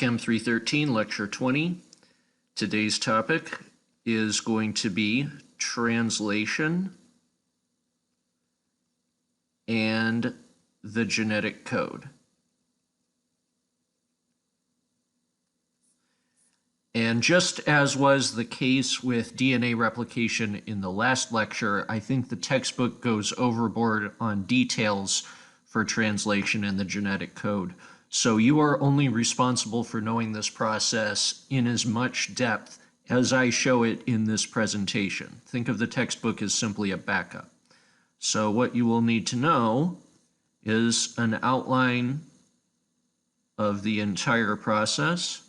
Chem 313, Lecture 20. Today's topic is going to be translation and the genetic code. And just as was the case with DNA replication in the last lecture, I think the textbook goes overboard on details for translation and the genetic code. So you are only responsible for knowing this process in as much depth as I show it in this presentation. Think of the textbook as simply a backup. So what you will need to know is an outline of the entire process,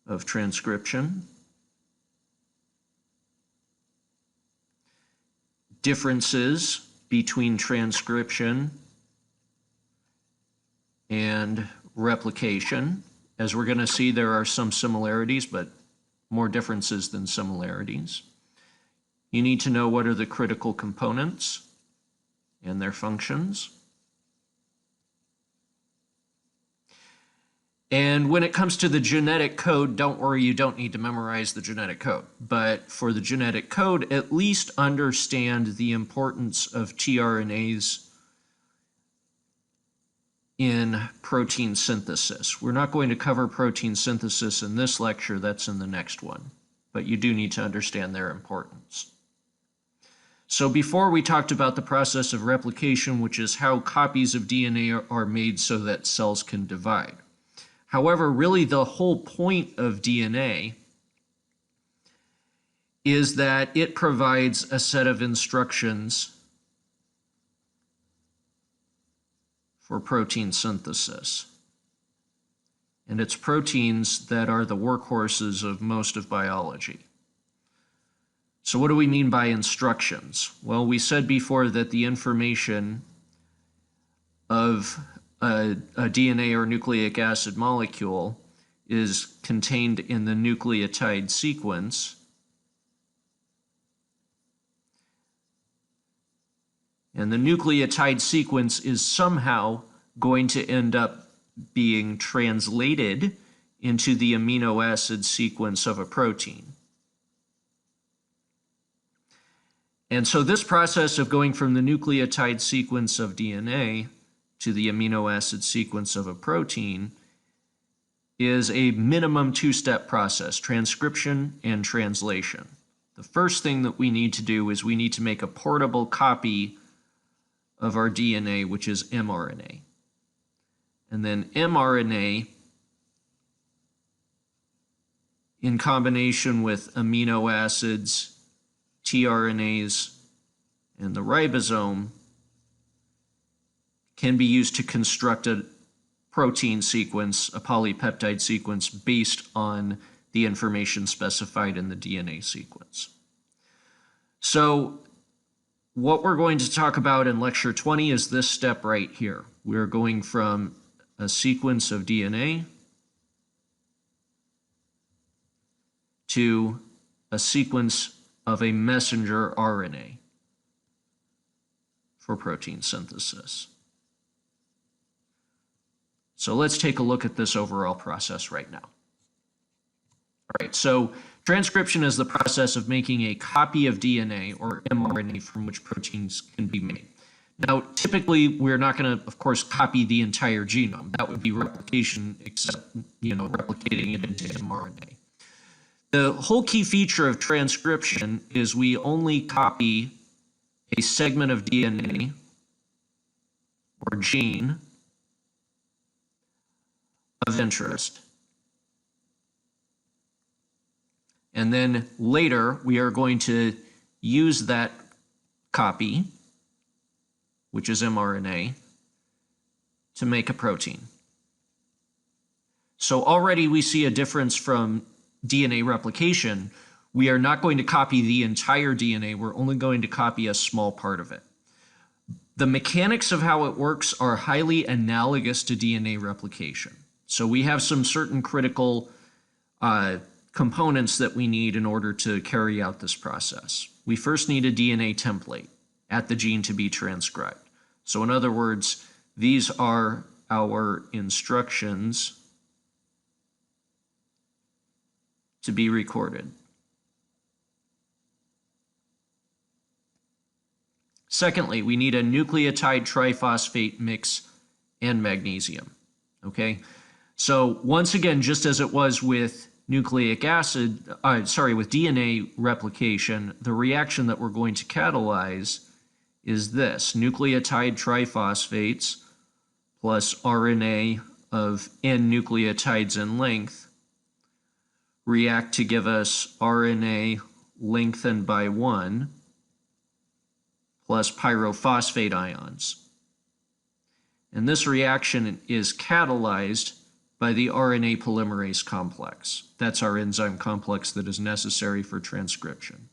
of transcription, differences between transcription and replication. As we're going to see, there are some similarities, but more differences than similarities. You need to know what are the critical components and their functions. And when it comes to the genetic code, don't worry, you don't need to memorize the genetic code. But for the genetic code, at least understand the importance of tRNAs in protein synthesis. We're not going to cover protein synthesis in this lecture, that's in the next one. But you do need to understand their importance. So before we talked about the process of replication, which is how copies of DNA are made so that cells can divide. However, really the whole point of DNA is that it provides a set of instructions for protein synthesis. And it's proteins that are the workhorses of most of biology. So what do we mean by instructions? Well, we said before that the information of a DNA or nucleic acid molecule is contained in the nucleotide sequence. And the nucleotide sequence is somehow going to end up being translated into the amino acid sequence of a protein. And so this process of going from the nucleotide sequence of DNA to the amino acid sequence of a protein is a minimum two-step process, transcription and translation. The first thing that we need to do is we need to make a portable copy of our DNA, which is mRNA. And then mRNA, in combination with amino acids, tRNAs, and the ribosome, can be used to construct a protein sequence, a polypeptide sequence, based on the information specified in the DNA sequence. So what we're going to talk about in Lecture 20 is this step right here. We're going from a sequence of DNA to a sequence of a messenger RNA for protein synthesis. So let's take a look at this overall process right now. All right, so transcription is the process of making a copy of DNA or mRNA from which proteins can be made. Now, typically, we're not going to, of course, copy the entire genome. That would be replication, except, replicating it into mRNA. The whole key feature of transcription is we only copy a segment of DNA or gene of interest. And then later, we are going to use that copy, which is mRNA, to make a protein. So already we see a difference from DNA replication. We are not going to copy the entire DNA. We're only going to copy a small part of it. The mechanics of how it works are highly analogous to DNA replication. So we have some certain critical components that we need in order to carry out this process. We first need a DNA template at the gene to be transcribed. So in other words, These are our instructions to be recorded. Secondly, we need a nucleotide triphosphate mix and magnesium, okay? So once again, just as it was with nucleic acid, with DNA replication, the reaction that we're going to catalyze is this: nucleotide triphosphates plus RNA of N nucleotides in length react to give us RNA lengthened by 1 plus pyrophosphate ions. And this reaction is catalyzed by the RNA polymerase complex. That's our enzyme complex that is necessary for transcription.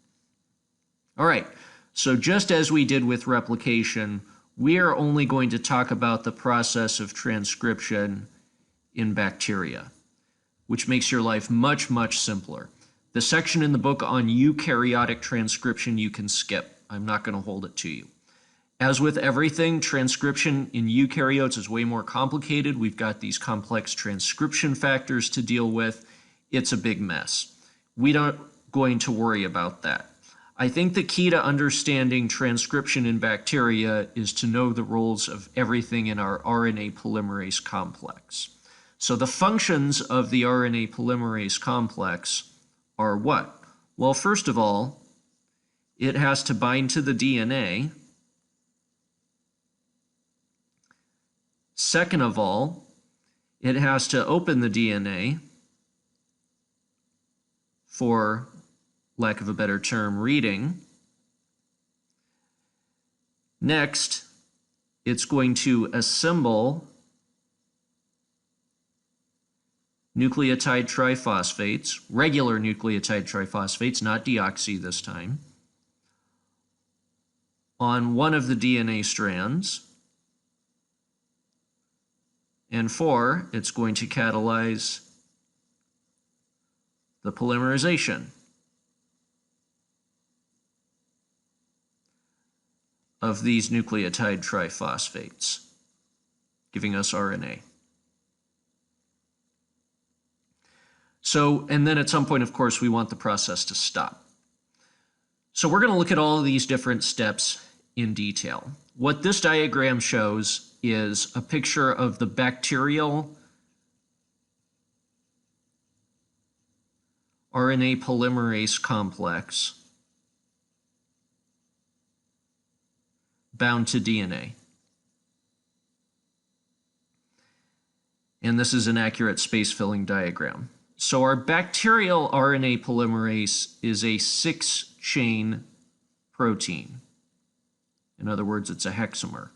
All right, so just as we did with replication, we are only going to talk about the process of transcription in bacteria, which makes your life much, much simpler. The section in the book on eukaryotic transcription you can skip. I'm not going to hold it to you. As with everything, transcription in eukaryotes is way more complicated. We've got these complex transcription factors to deal with. It's a big mess. We aren't going to worry about that. I think the key to understanding transcription in bacteria is to know the roles of everything in our RNA polymerase complex. So the functions of the RNA polymerase complex are what? Well, first of all, it has to bind to the DNA. Second of all, it has to open the DNA for, lack of a better term, reading. Next, it's going to assemble nucleotide triphosphates, regular nucleotide triphosphates, not deoxy this time, on one of the DNA strands. And 4, it's going to catalyze the polymerization of these nucleotide triphosphates, giving us RNA. So, and then at some point, of course, we want the process to stop. So we're going to look at all of these different steps in detail. What this diagram shows is a picture of the bacterial RNA polymerase complex bound to DNA. And this is an accurate space-filling diagram. So our bacterial RNA polymerase is a 6-chain protein. In other words, it's a hexamer.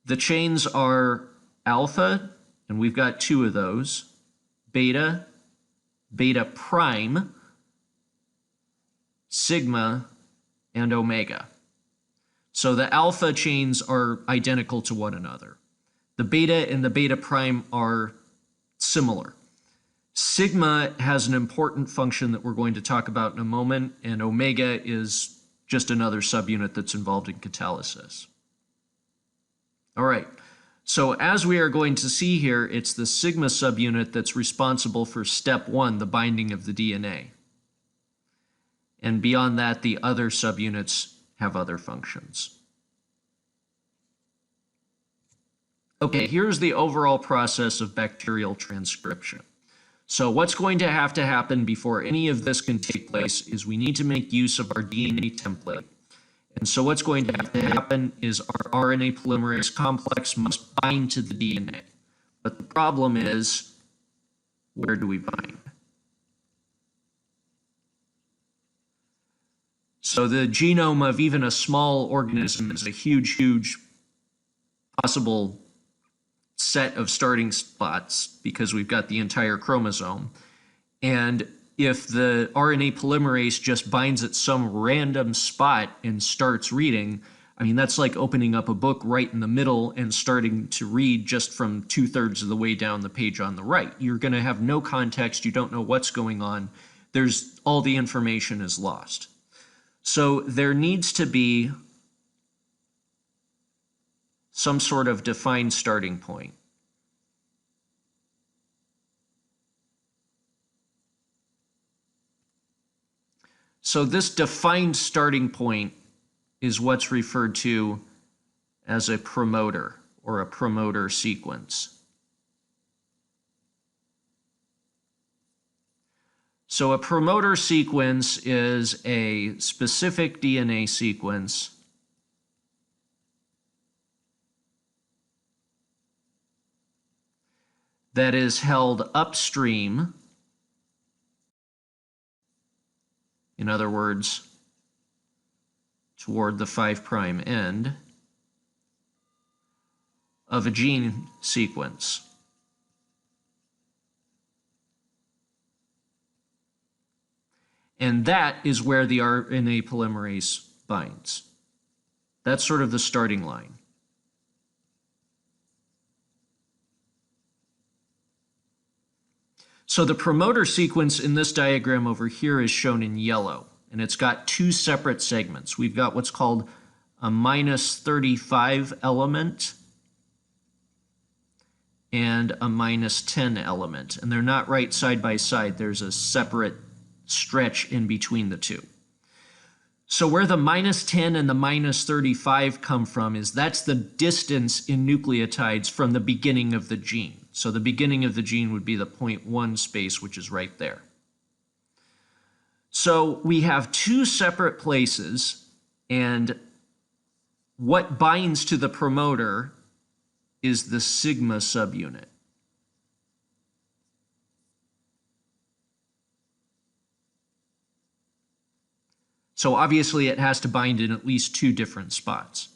The chains are alpha, and we've got 2 of those, beta, beta prime, sigma, and omega. So the alpha chains are identical to one another. The beta and the beta prime are similar. Sigma has an important function that we're going to talk about in a moment, and omega is just another subunit that's involved in catalysis. All right, so as we are going to see here, it's the sigma subunit that's responsible for step 1, the binding of the DNA. And beyond that, the other subunits have other functions. Okay, here's the overall process of bacterial transcription. So what's going to happen before any of this can take place is we need to make use of our DNA template. And so what's going to happen is our RNA polymerase complex must bind to the DNA. But the problem is, where do we bind? So the genome of even a small organism is a huge, huge possible set of starting spots because we've got the entire chromosome. And if the RNA polymerase just binds at some random spot and starts reading, I mean, that's like opening up a book right in the middle and starting to read just from 2/3 of the way down the page on the right. You're going to have no context. You don't know what's going on. All the information is lost. So there needs to be some sort of defined starting point. So this defined starting point is what's referred to as a promoter or a promoter sequence. So a promoter sequence is a specific DNA sequence that is held upstream. In other words, toward the 5' end of a gene sequence. And that is where the RNA polymerase binds. That's sort of the starting line. So the promoter sequence in this diagram over here is shown in yellow, and it's got two separate segments. We've got what's called a -35 element and a -10 element, and they're not right side by side. There's a separate stretch in between the two. So where the -10 and the -35 come from is that's the distance in nucleotides from the beginning of the gene. So the beginning of the gene would be the 0.1 space, which is right there. So we have two separate places, and what binds to the promoter is the sigma subunit. So obviously it has to bind in at least two different spots.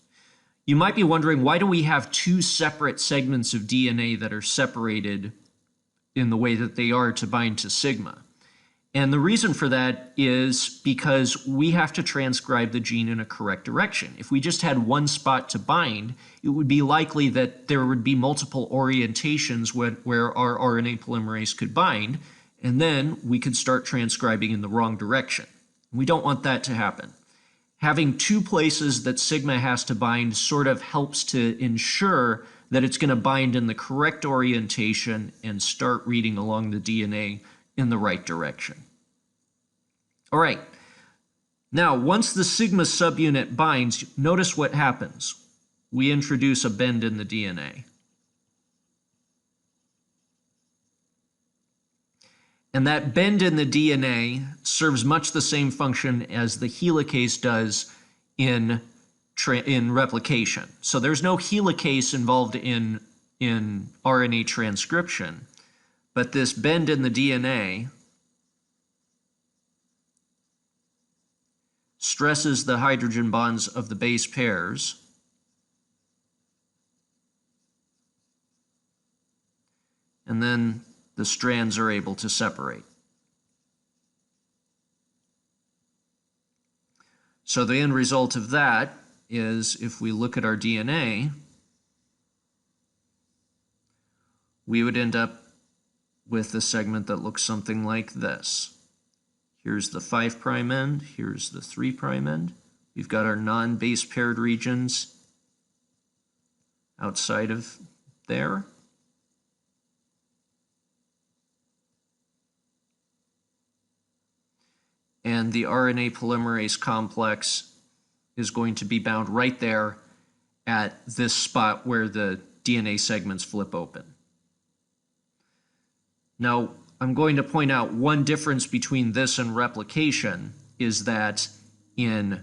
You might be wondering, why do we have two separate segments of DNA that are separated in the way that they are to bind to sigma? And the reason for that is because we have to transcribe the gene in a correct direction. If we just had one spot to bind, it would be likely that there would be multiple orientations where our RNA polymerase could bind, and then we could start transcribing in the wrong direction. We don't want that to happen. Having two places that sigma has to bind sort of helps to ensure that it's going to bind in the correct orientation and start reading along the DNA in the right direction. All right. Now, once the sigma subunit binds, notice what happens. We introduce a bend in the DNA. And that bend in the DNA serves much the same function as the helicase does in replication. So there's no helicase involved in RNA transcription, but this bend in the DNA stresses the hydrogen bonds of the base pairs and then the strands are able to separate. So the end result of that is, if we look at our DNA, we would end up with a segment that looks something like this. Here's the 5' end, here's the 3' end. We've got our non-base paired regions outside of there. And the RNA polymerase complex is going to be bound right there at this spot where the DNA segments flip open. Now, I'm going to point out one difference between this and replication is that in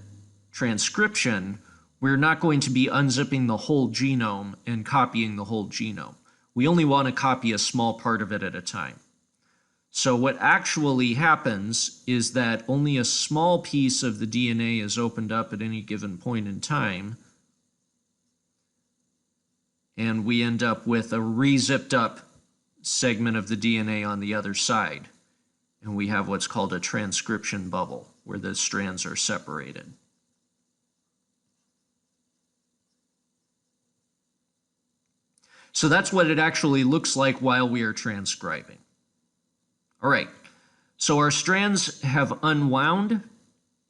transcription, we're not going to be unzipping the whole genome and copying the whole genome. We only want to copy a small part of it at a time. So what actually happens is that only a small piece of the DNA is opened up at any given point in time, and we end up with a re-zipped up segment of the DNA on the other side. And we have what's called a transcription bubble, where the strands are separated. So that's what it actually looks like while we are transcribing. All right, so our strands have unwound,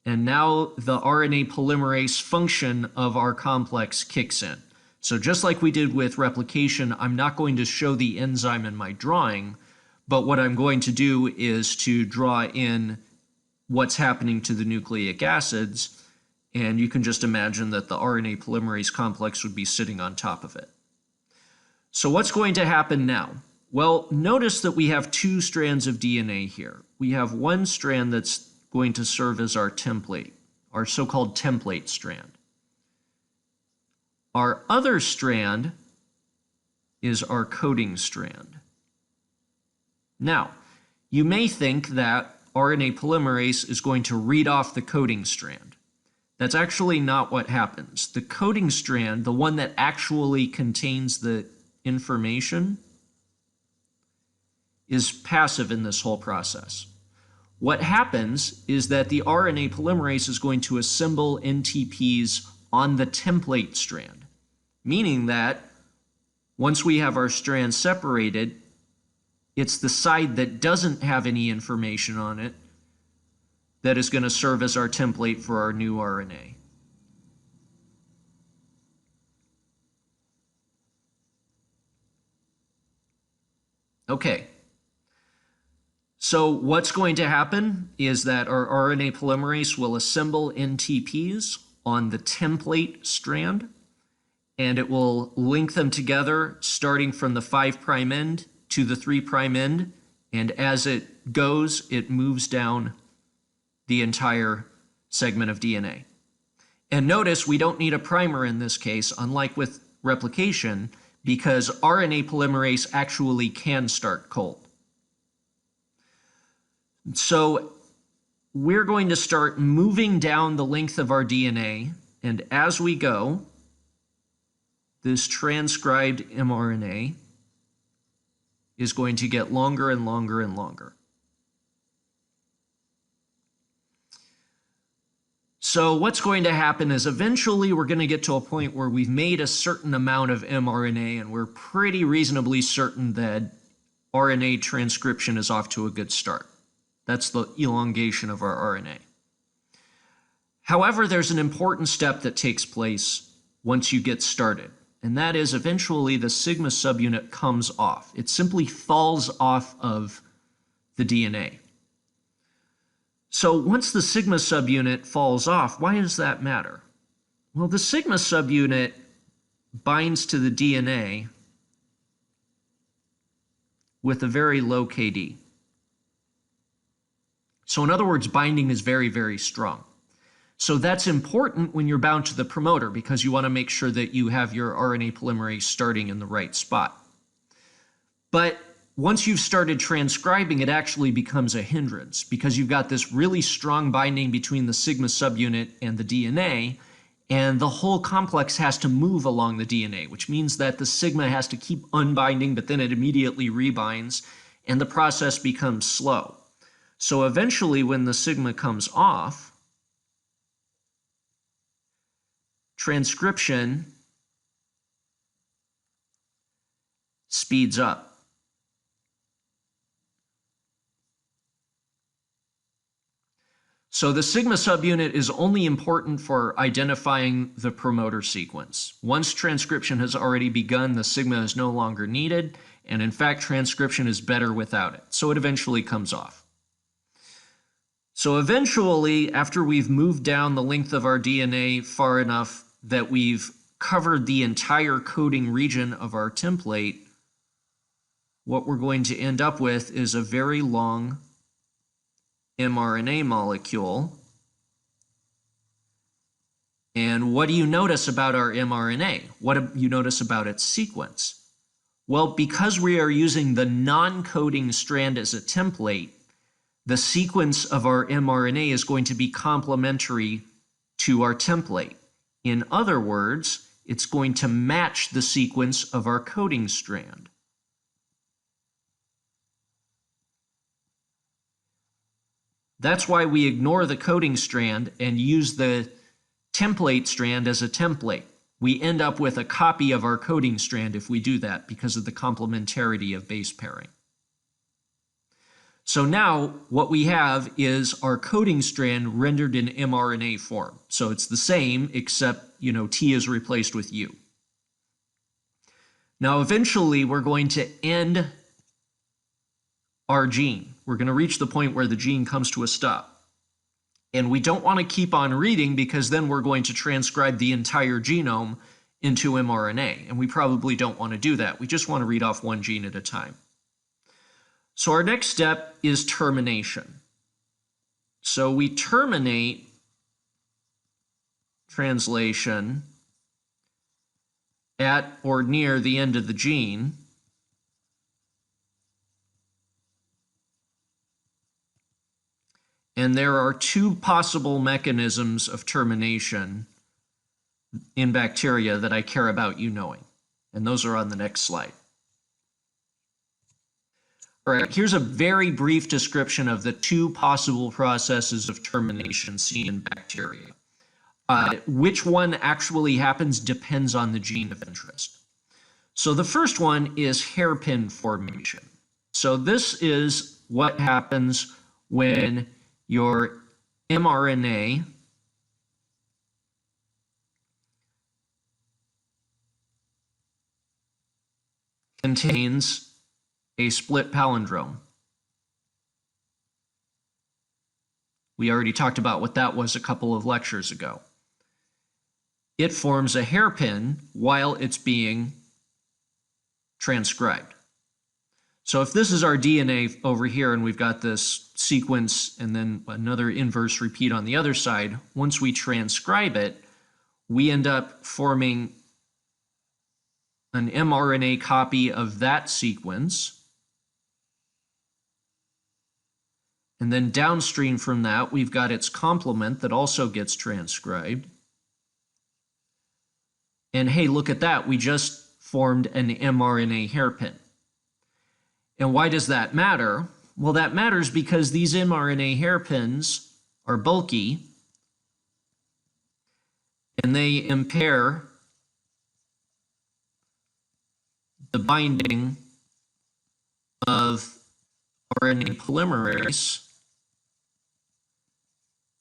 and now the RNA polymerase function of our complex kicks in. So just like we did with replication, I'm not going to show the enzyme in my drawing, but what I'm going to do is to draw in what's happening to the nucleic acids, and you can just imagine that the RNA polymerase complex would be sitting on top of it. So what's going to happen now? Well, notice that we have two strands of DNA here. We have one strand that's going to serve as our template, our so-called template strand. Our other strand is our coding strand. Now, you may think that RNA polymerase is going to read off the coding strand. That's actually not what happens. The coding strand, the one that actually contains the information, is passive in this whole process. What happens is that the RNA polymerase is going to assemble NTPs on the template strand, meaning that once we have our strands separated, it's the side that doesn't have any information on it that is going to serve as our template for our new RNA. Okay. So what's going to happen is that our RNA polymerase will assemble NTPs on the template strand, and it will link them together starting from the 5' end to the 3' end, and as it goes, it moves down the entire segment of DNA. And notice we don't need a primer in this case, unlike with replication, because RNA polymerase actually can start cold. So we're going to start moving down the length of our DNA, and as we go, this transcribed mRNA is going to get longer and longer and longer. So what's going to happen is eventually we're going to get to a point where we've made a certain amount of mRNA, and we're pretty reasonably certain that RNA transcription is off to a good start. That's the elongation of our RNA. However, there's an important step that takes place once you get started, and that is eventually the sigma subunit comes off. It simply falls off of the DNA. So once the sigma subunit falls off, why does that matter? Well, the sigma subunit binds to the DNA with a very low KD. So in other words, binding is very, very strong. So that's important when you're bound to the promoter, because you want to make sure that you have your RNA polymerase starting in the right spot. But once you've started transcribing, it actually becomes a hindrance, because you've got this really strong binding between the sigma subunit and the DNA, and the whole complex has to move along the DNA, which means that the sigma has to keep unbinding, but then it immediately rebinds, and the process becomes slow. So eventually, when the sigma comes off, transcription speeds up. So the sigma subunit is only important for identifying the promoter sequence. Once transcription has already begun, the sigma is no longer needed, and in fact, transcription is better without it. So it eventually comes off. So eventually, after we've moved down the length of our DNA far enough that we've covered the entire coding region of our template, what we're going to end up with is a very long mRNA molecule. And what do you notice about our mRNA? What do you notice about its sequence? Well, because we are using the non-coding strand as a template, the sequence of our mRNA is going to be complementary to our template. In other words, it's going to match the sequence of our coding strand. That's why we ignore the coding strand and use the template strand as a template. We end up with a copy of our coding strand if we do that, because of the complementarity of base pairing. So now what we have is our coding strand rendered in mRNA form. So it's the same, except, T is replaced with U. Now, eventually, we're going to end our gene. We're going to reach the point where the gene comes to a stop. And we don't want to keep on reading because then we're going to transcribe the entire genome into mRNA. And we probably don't want to do that. We just want to read off one gene at a time. So our next step is termination. So we terminate translation at or near the end of the gene. And there are two possible mechanisms of termination in bacteria that I care about you knowing. And those are on the next slide. All right, here's a very brief description of the two possible processes of termination seen in bacteria. Which one actually happens depends on the gene of interest. So the first one is hairpin formation. So this is what happens when your mRNA contains a split palindrome. We already talked about what that was a couple of lectures ago. It forms a hairpin while it's being transcribed. So if this is our DNA over here and we've got this sequence and then another inverse repeat on the other side, once we transcribe it, we end up forming an mRNA copy of that sequence. And then downstream from that, we've got its complement that also gets transcribed. And hey, look at that, we just formed an mRNA hairpin. And why does that matter? Well, that matters because these mRNA hairpins are bulky and they impair the binding of RNA polymerase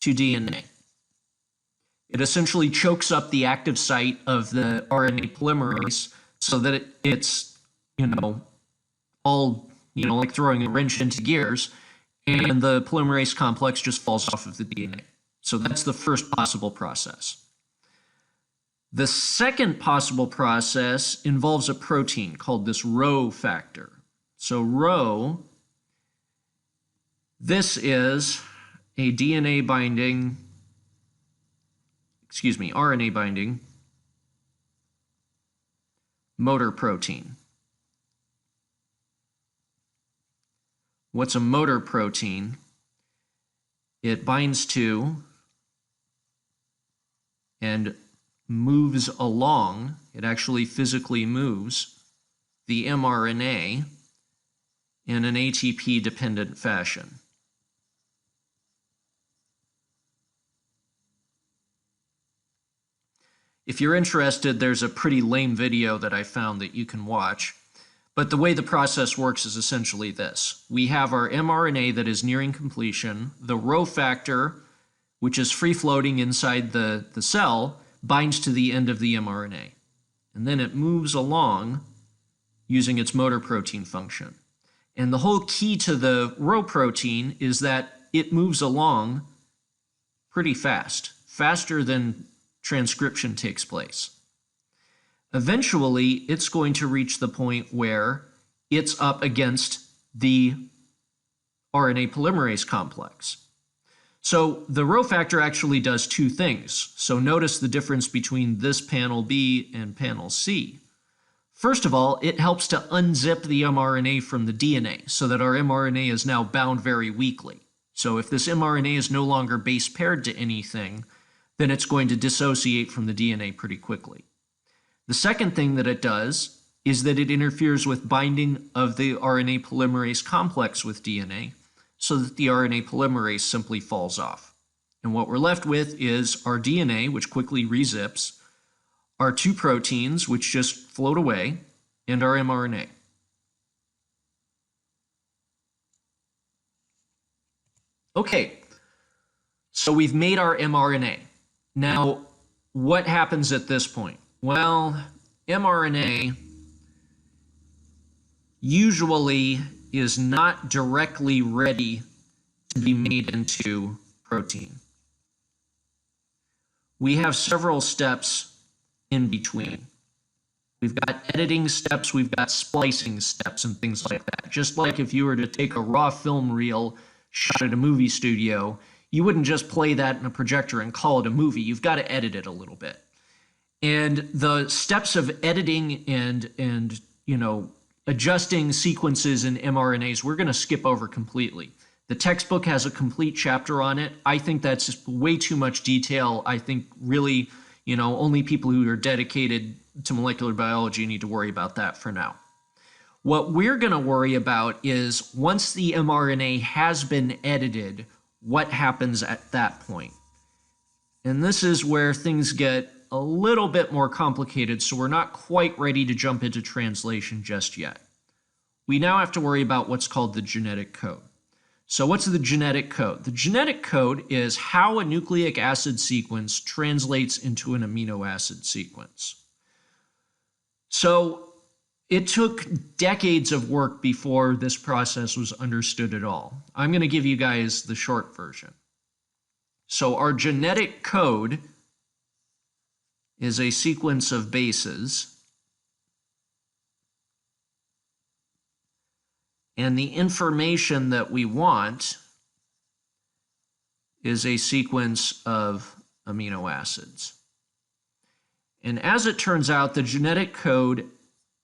to DNA. It essentially chokes up the active site of the RNA polymerase so that it's, all, like throwing a wrench into gears, and the polymerase complex just falls off of the DNA. So that's the first possible process. The second possible process involves a protein called this Rho factor. So Rho, this is a RNA binding motor protein. What's a motor protein? It binds to and moves along, it actually physically moves the mRNA in an ATP-dependent fashion. If you're interested, there's a pretty lame video that I found that you can watch. But the way the process works is essentially this. We have our mRNA that is nearing completion. The Rho factor, which is free-floating inside the cell, binds to the end of the mRNA. And then it moves along using its motor protein function. And the whole key to the Rho protein is that it moves along pretty fast, faster than transcription takes place. Eventually, it's going to reach the point where it's up against the RNA polymerase complex. So the Rho factor actually does two things. So notice the difference between this panel B and panel C. First of all, it helps to unzip the mRNA from the DNA so that our mRNA is now bound very weakly. So if this mRNA is no longer base paired to anything, then it's going to dissociate from the DNA pretty quickly. The second thing that it does is that it interferes with binding of the RNA polymerase complex with DNA so that the RNA polymerase simply falls off. And what we're left with is our DNA, which quickly rezips, our two proteins, which just float away, and our mRNA. Okay, so we've made our mRNA. Now, what happens at this point? Well, mRNA usually is not directly ready to be made into protein. We have several steps in between. We've got editing steps, we've got splicing steps and things like that. Just like if you were to take a raw film reel shot at a movie studio, you wouldn't just play that in a projector and call it a movie. You've got to edit it a little bit. And the steps of editing and adjusting sequences in mRNAs, we're going to skip over completely. The textbook has a complete chapter on it. I think that's just way too much detail. I think really, only people who are dedicated to molecular biology need to worry about that for now. What we're going to worry about is once the mRNA has been edited, what happens at that point? And this is where things get a little bit more complicated, so we're not quite ready to jump into translation just yet. We now have to worry about what's called the genetic code. So what's the genetic code? The genetic code is how a nucleic acid sequence translates into an amino acid sequence. So it took decades of work before this process was understood at all. I'm going to give you guys the short version. So our genetic code is a sequence of bases, and the information that we want is a sequence of amino acids. And as it turns out, the genetic code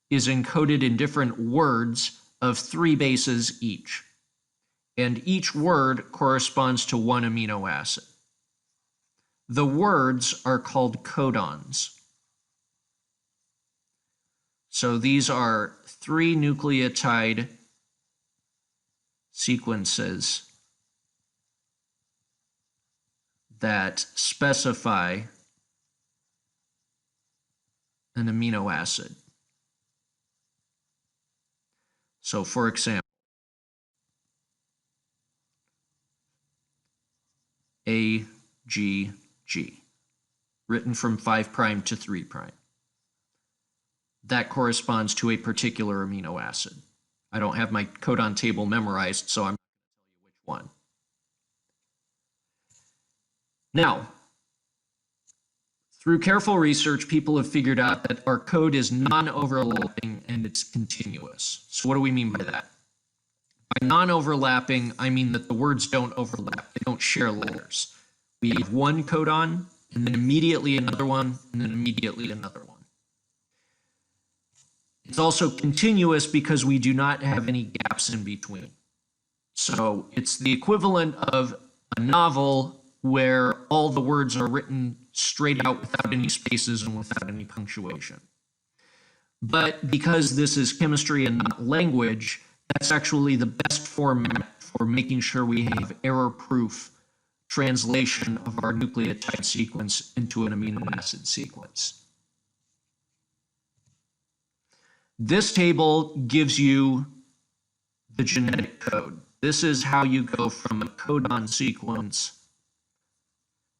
is encoded in different words of 3 bases each. And each word corresponds to 1 amino acid. The words are called codons. So these are 3 nucleotide sequences that specify an amino acid. So for example, AGG, written from 5' to 3'. That corresponds to a particular amino acid. I don't have my codon table memorized, so I'm not going to tell you which one. Now, through careful research, people have figured out that our code is non-overlapping and it's continuous. So what do we mean by that? By non-overlapping, I mean that the words don't overlap. They don't share letters. We have one codon, and then immediately another one, and then immediately another one. It's also continuous because we do not have any gaps in between. So it's the equivalent of a novel where all the words are written straight out without any spaces and without any punctuation. But because this is chemistry and not language, that's actually the best format for making sure we have error-proof translation of our nucleotide sequence into an amino acid sequence. This table gives you the genetic code. This is how you go from a codon sequence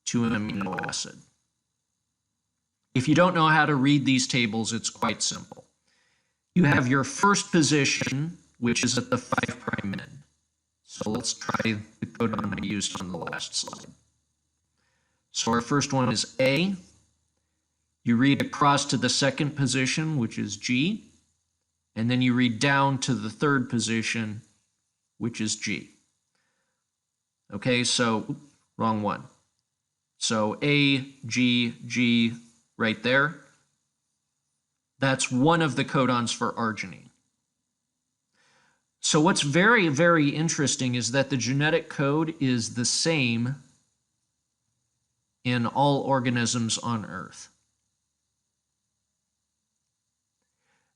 to an amino acid. If you don't know how to read these tables, it's quite simple. You have your first position, which is at the 5' end. So let's try the codon I used on the last slide. So our first one is A. You read across to the second position, which is G. And then you read down to the third position, which is G. Okay, so, wrong one. So A, G, G, right there. That's one of the codons for arginine. So what's very, very interesting is that the genetic code is the same in all organisms on Earth.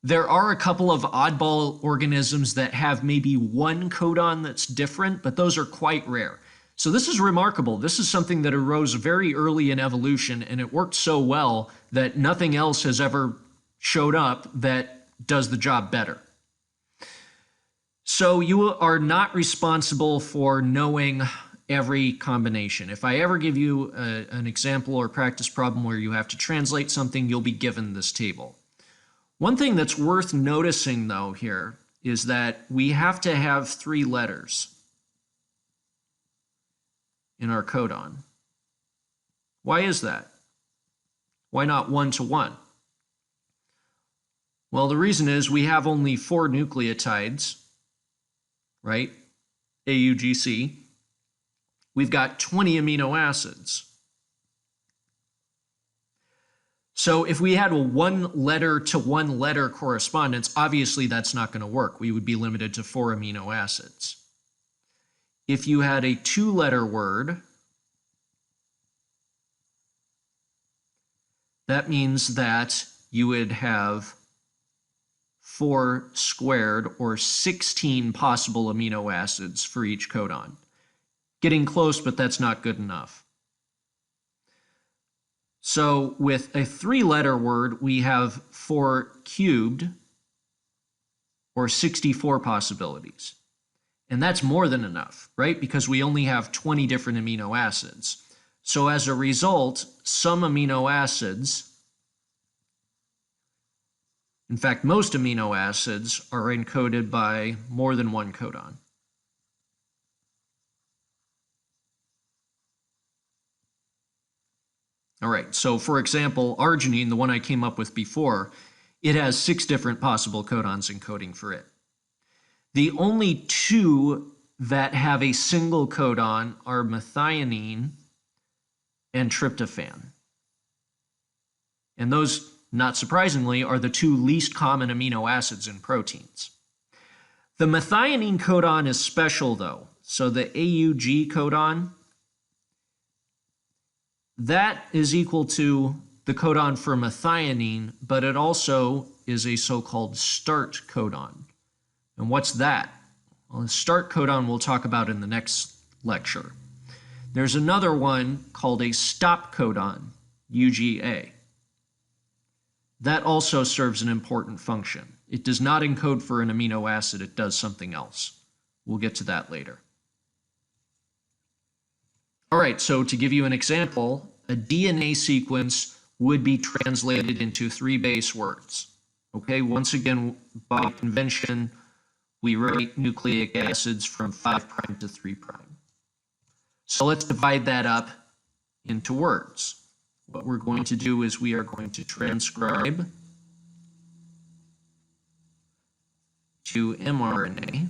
There are a couple of oddball organisms that have maybe one codon that's different, but those are quite rare. So this is remarkable. This is something that arose very early in evolution, and it worked so well that nothing else has ever showed up that does the job better. So you are not responsible for knowing every combination. If I ever give you an example or practice problem where you have to translate something, you'll be given this table. One thing that's worth noticing, though, here is that we have to have 3 letters in our codon. Why is that? Why not 1 to 1? Well, the reason is we have only 4 nucleotides, right? AUGC. We've got 20 amino acids. So if we had a 1 letter to 1 letter correspondence, obviously that's not going to work. We would be limited to 4 amino acids. If you had a 2-letter word, that means that you would have 4 squared, or 16 possible amino acids for each codon. Getting close, but that's not good enough. So with a 3-letter word, we have 4 cubed, or 64 possibilities. And that's more than enough, right? Because we only have 20 different amino acids. So as a result, some amino acids, in fact, most amino acids, are encoded by more than 1 codon. All right, so for example, arginine, the one I came up with before, it has 6 different possible codons encoding for it. The only 2 that have a single codon are methionine and tryptophan. And those, not surprisingly, are the 2 least common amino acids in proteins. The methionine codon is special though. So the AUG codon, that is equal to the codon for methionine, but it also is a so-called start codon. And what's that? Well, the start codon we'll talk about in the next lecture. There's another one called a stop codon, UGA. That also serves an important function. It does not encode for an amino acid, it does something else. We'll get to that later. All right, so to give you an example, a DNA sequence would be translated into 3 base words. Okay, once again, by convention, we write nucleic acids from 5' to 3'. So let's divide that up into words. What we're going to do is we are going to transcribe to mRNA.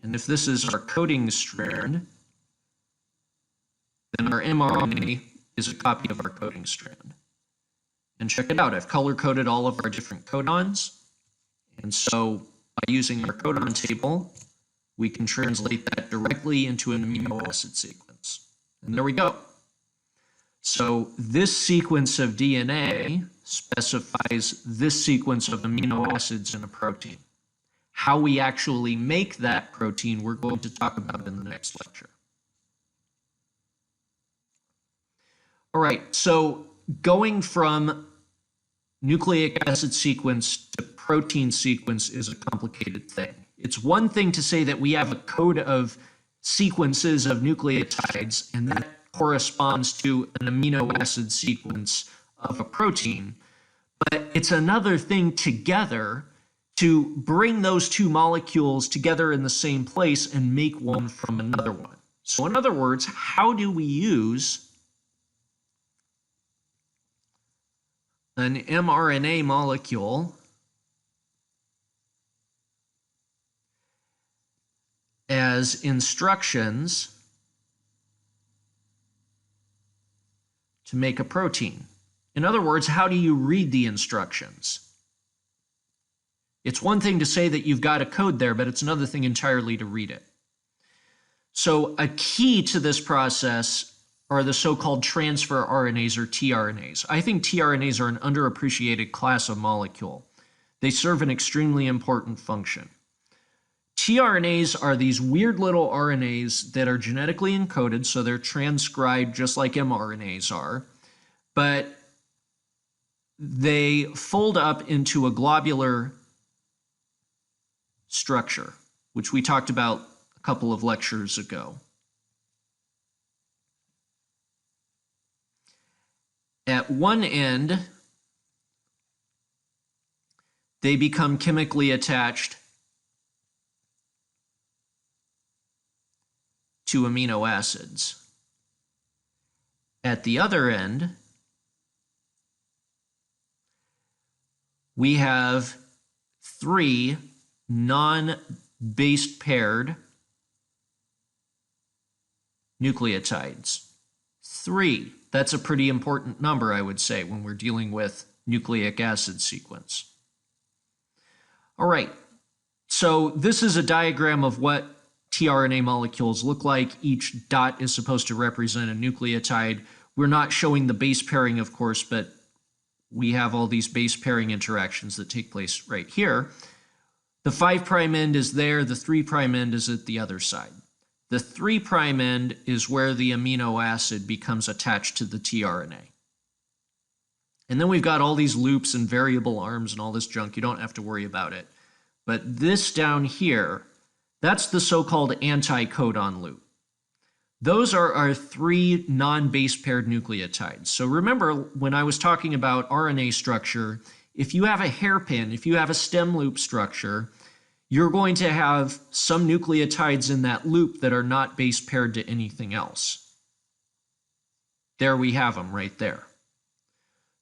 And if this is our coding strand, then our mRNA is a copy of our coding strand. And check it out, I've color-coded all of our different codons. And so by using our codon table, we can translate that directly into an amino acid sequence. And there we go. So this sequence of DNA specifies this sequence of amino acids in a protein. How we actually make that protein, we're going to talk about in the next lecture. All right, so going from nucleic acid sequence to protein sequence is a complicated thing. It's one thing to say that we have a code of sequences of nucleotides, and that corresponds to an amino acid sequence of a protein. But it's another thing together to bring those 2 molecules together in the same place and make one from another one. So in other words, how do we use an mRNA molecule as instructions to make a protein? In other words, how do you read the instructions? It's one thing to say that you've got a code there, but it's another thing entirely to read it. So a key to this process are the so-called transfer RNAs or tRNAs. I think tRNAs are an underappreciated class of molecule. They serve an extremely important function. tRNAs are these weird little RNAs that are genetically encoded, so they're transcribed just like mRNAs are, but they fold up into a globular structure, which we talked about a couple of lectures ago. At one end, they become chemically attached to amino acids. At the other end, we have 3 non-base paired nucleotides. 3. That's a pretty important number, I would say, when we're dealing with nucleic acid sequence. All right, so this is a diagram of what tRNA molecules look like. Each dot is supposed to represent a nucleotide. We're not showing the base pairing, of course, but we have all these base pairing interactions that take place right here. The 5' end is there, the 3' end is at the other side. The 3' end is where the amino acid becomes attached to the tRNA. And then we've got all these loops and variable arms and all this junk. You don't have to worry about it. But this down here, that's the so-called anti-codon loop. Those are our 3 non-base paired nucleotides. So remember, when I was talking about RNA structure, if you have a hairpin, if you have a stem loop structure, you're going to have some nucleotides in that loop that are not base paired to anything else. There we have them right there.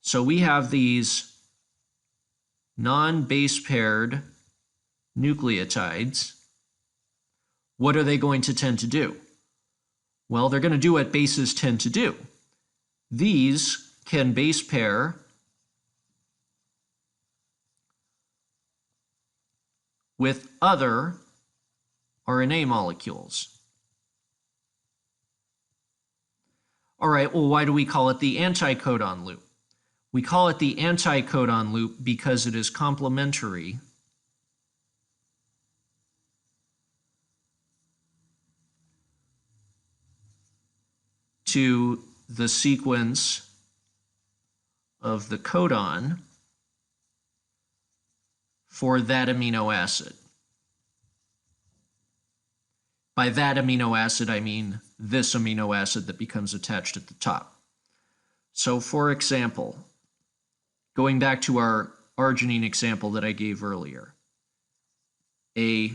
So we have these non-base paired nucleotides. What are they going to tend to do? Well, they're going to do what bases tend to do. These can base pair with other RNA molecules. All right, well, why do we call it the anti-codon loop? We call it the anti-codon loop because it is complementary to the sequence of the codon for that amino acid. By that amino acid, I mean this amino acid that becomes attached at the top. So for example, going back to our arginine example that I gave earlier, AGG.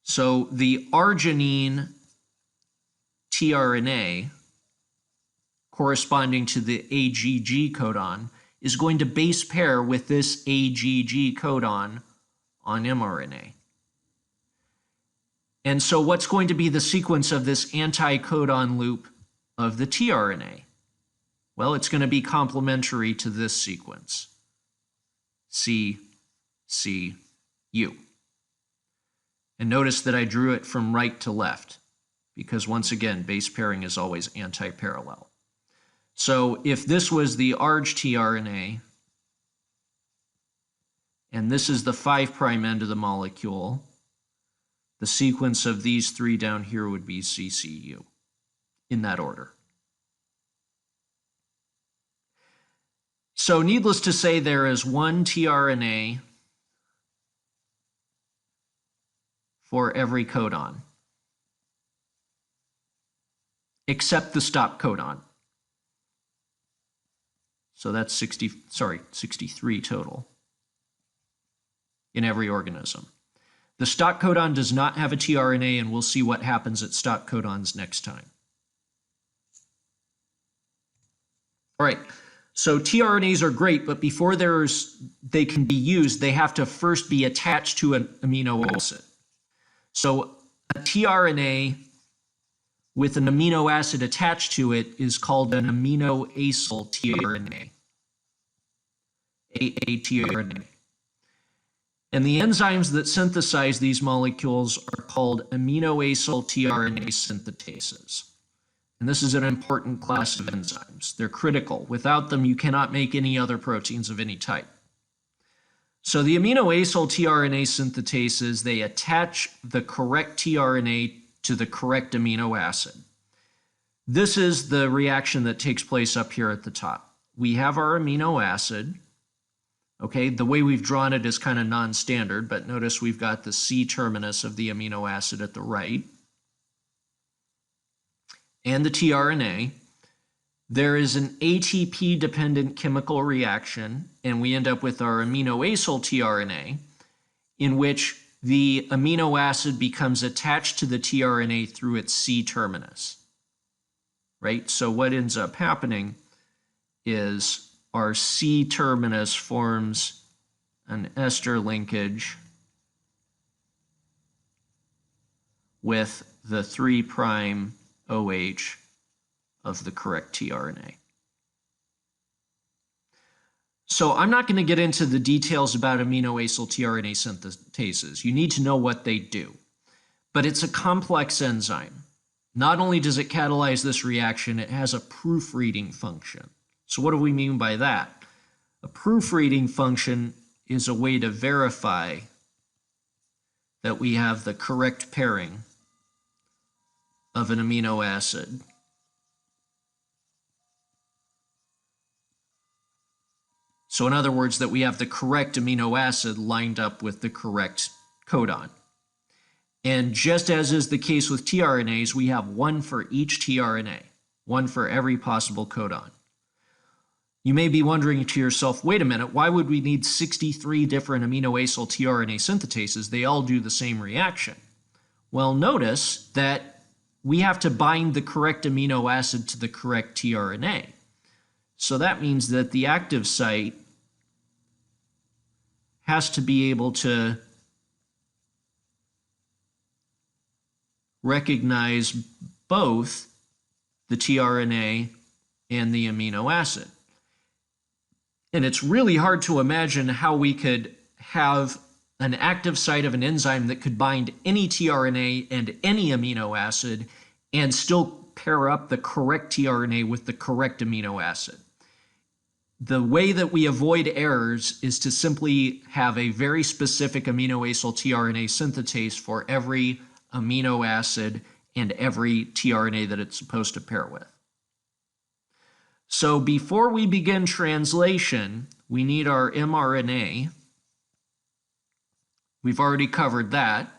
So the arginine tRNA corresponding to the AGG codon is going to base pair with this AGG codon on mRNA. And so what's going to be the sequence of this anti-codon loop of the tRNA? Well, it's going to be complementary to this sequence, C, C, U. And notice that I drew it from right to left, because once again, base pairing is always anti-parallel. So if this was the ARG tRNA, and this is the 5' end of the molecule, the sequence of these 3 down here would be CCU, in that order. So needless to say, there is one tRNA for every codon, except the stop codon. So that's 63 total in every organism. The stop codon does not have a tRNA, and we'll see what happens at stop codons next time. All right, so tRNAs are great, but before they can be used, they have to first be attached to an amino acid. So a tRNA with an amino acid attached to it is called an aminoacyl tRNA, AAtRNA. And the enzymes that synthesize these molecules are called aminoacyl tRNA synthetases. And this is an important class of enzymes. They're critical. Without them, you cannot make any other proteins of any type. So the aminoacyl tRNA synthetases, they attach the correct tRNA to the correct amino acid. This is the reaction that takes place up here at the top. We have our amino acid. Okay, the way we've drawn it is kind of non-standard, but notice we've got the C terminus of the amino acid at the right, and the tRNA. there is an ATP-dependent chemical reaction, and we end up with our aminoacyl tRNA, in which the amino acid becomes attached to the tRNA through its C-terminus, right? So what ends up happening is our C-terminus forms an ester linkage with the 3' OH of the correct tRNA. So I'm not going to get into the details about aminoacyl tRNA synthetases. You need to know what they do. But it's a complex enzyme. Not only does it catalyze this reaction, it has a proofreading function. So what do we mean by that? A proofreading function is a way to verify that we have the correct pairing of an amino acid. So in other words, that we have the correct amino acid lined up with the correct codon. And just as is the case with tRNAs, we have one for each tRNA, one for every possible codon. You may be wondering to yourself, wait a minute, why would we need 63 different aminoacyl tRNA synthetases? They all do the same reaction. Well, notice that we have to bind the correct amino acid to the correct tRNA. So that means that the active site has to be able to recognize both the tRNA and the amino acid. And it's really hard to imagine how we could have an active site of an enzyme that could bind any tRNA and any amino acid and still pair up the correct tRNA with the correct amino acid. The way that we avoid errors is to simply have a very specific aminoacyl tRNA synthetase for every amino acid and every tRNA that it's supposed to pair with. So before we begin translation, we need our mRNA. We've already covered that.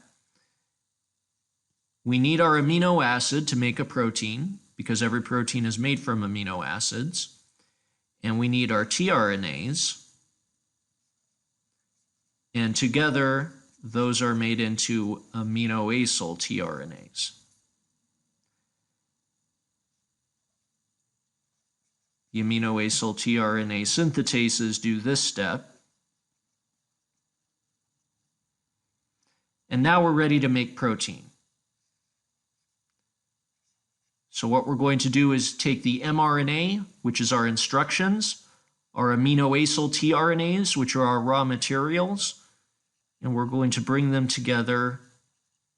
We need our amino acid to make a protein, because every protein is made from amino acids. And we need our tRNAs. And together, those are made into aminoacyl tRNAs. The aminoacyl tRNA synthetases do this step. And now we're ready to make protein. So what we're going to do is take the mRNA, which is our instructions, our aminoacyl tRNAs, which are our raw materials, and we're going to bring them together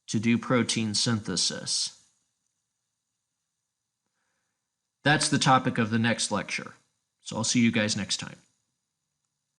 to do protein synthesis. That's the topic of the next lecture. So I'll see you guys next time.